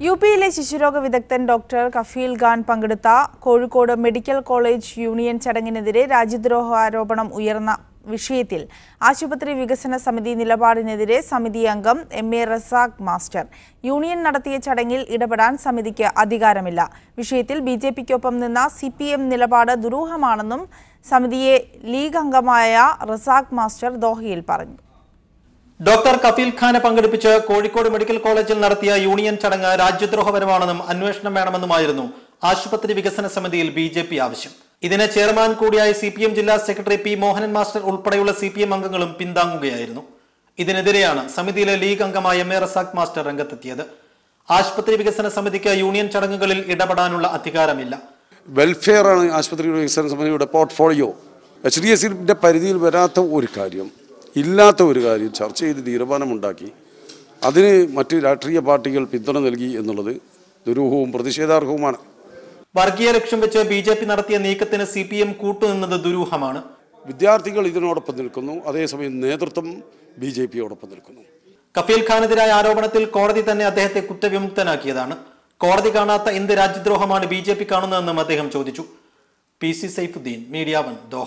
യുപിയിലെ ശിശുരോഗ വിദഗ്ധൻ ഡോക്ടർ കഫീൽ ഖാൻ പങ്കെടുത്ത Kozhikode medical college union ചടങ്ങിനെതിരെ രാജ്യദ്രോഹ ആരോപണം ഉയർന്ന വിഷയത്തിൽ ആശുപത്രി വികസന സമിതി നിലപാടിനെതിരെ സമിതി അംഗം എം.എ. റസാഖ് മാസ്റ്റർ യൂണിയൻ നടത്തിയ ചടങ്ങിൽ ഇടപെടാൻ സമിതിക്ക് അധികാരമില്ല. വിഷയത്തിൽ ബിജെപിക്കൊപ്പം നിന്ന സിപിഎം നിലപാട് ദുരൂഹമാണെന്നും സമിതിയെ ലീഗ് അംഗമായ റസാഖ് മാസ്റ്റർ ദോഹയിൽ പറഞ്ഞു. ഡോക്ടർ കഫീൽ ഖാനെ പങ്കെടുപ്പിച്ച് കോഴിക്കോട് മെഡിക്കൽ കോളേജിൽ നടത്തിയ യൂണിയൻ ചടങ്ങ് രാജ്യദ്രോഹപരമാണെന്നും അന്വേഷണം വേണമെന്നുമായിരുന്നു ആശുപത്രി വികസന സമിതിയിൽ ബിജെപി ആവശ്യം. ഇതിന് ചെയർമാൻ കൂടിയായ സിപിഎം ജില്ലാ സെക്രട്ടറി പി മോഹനൻ മാസ്റ്റർ ഉൾപ്പെടെയുള്ള സിപിഎം അംഗങ്ങളും പിന്താങ്ങുകയായിരുന്നു. ഇതിനെതിരെയാണ് സമിതിയിലെ ലീഗ് അംഗമായ എം.എ. റസാഖ് മാസ്റ്റർ രംഗത്തെത്തിയത്. ആശുപത്രി വികസന സമിതിക്ക് യൂണിയൻ ചടങ്ങുകളിൽ ഇടപെടാനുള്ള അധികാരമില്ല. വെൽഫെയർ ആണ് ആശുപത്രി വികസന സമിതിയുടെ പോർട്ട്ഫോളിയോ. HDSന്റെ പരിധിയിൽ വരാത്ത ഒരു കാര്യം, ഇല്ലാത്ത ഒരു കാര്യം ചർച്ച ചെയ്ത് തീരുമാനമുണ്ടാക്കി അതിന് മറ്റ് രാഷ്ട്രീയ പാർട്ടികൾ പിന്തുണ നൽകി എന്നുള്ളത് ദുരൂഹവും പ്രതിഷേധാർഹവുമാണ്. വർഗീയ ലക്ഷ്യം വെച്ച് ബിജെപി നടത്തിയ നീക്കത്തിന് സിപിഎം കൂട്ടുനിന്നത് ദുരൂഹമാണ്. വിദ്യാർത്ഥികൾ ഇതിനോടൊപ്പം നിൽക്കുന്നു, അതേസമയം നേതൃത്വം ബിജെപിയോടൊപ്പം നിൽക്കുന്നു. കഫീൽ ഖാനെതിരായ ആരോപണത്തിൽ കോടതി തന്നെ അദ്ദേഹത്തെ കുറ്റവിമുക്തനാക്കിയതാണ്. കോടതി കാണാത്ത എന്ത് രാജ്യദ്രോഹമാണ് ബിജെപി കാണുന്നതെന്നും അദ്ദേഹം ചോദിച്ചു. PC Saifuddin, media 1, Doha.